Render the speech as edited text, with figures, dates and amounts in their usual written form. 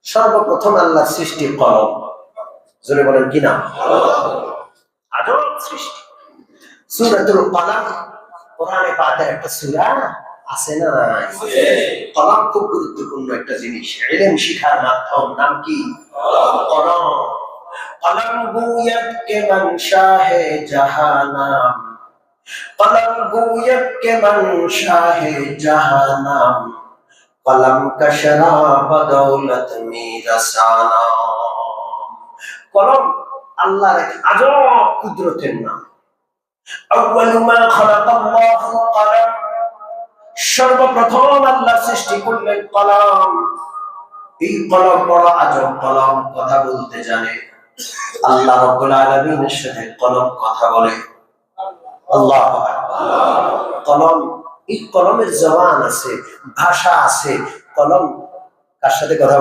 সর্বপ্রথম আল্লাহর সৃষ্টি কলম। জোরে বলেন কি নাম? আজব সৃষ্টি। সূরাতুল কলম কোরআনে পাকের একটা সূরা আছে না? কলম খুব গুরুত্বপূর্ণ একটা জিনিস, ইলম শিখার মাধ্যম। নাম কি? কলম। কলম গুয়ত কে মনশা হে জাহানাম, কলম গুয়ত কে মনশা হে জাহানাম, কলম কা শরাব দৌলত মিরাসানা। কলম আল্লাহর এক আজব কুদরতের নাম। আউয়ালু মা খালাকাল্লাহু কলম, সর্বপ্রথম আল্লাহ সৃষ্টি করলেন কলম। এই কলম বড় আজব কলম, কথা বলতে জানে। আল্লাহ রাব্বুল আলামিনের সাথে কলম কথা বলে। আল্লাহু আকবার। কলম, এই কলমের জবান আছে, ভাষা আছে। কলম কার সাথে কথা বলে?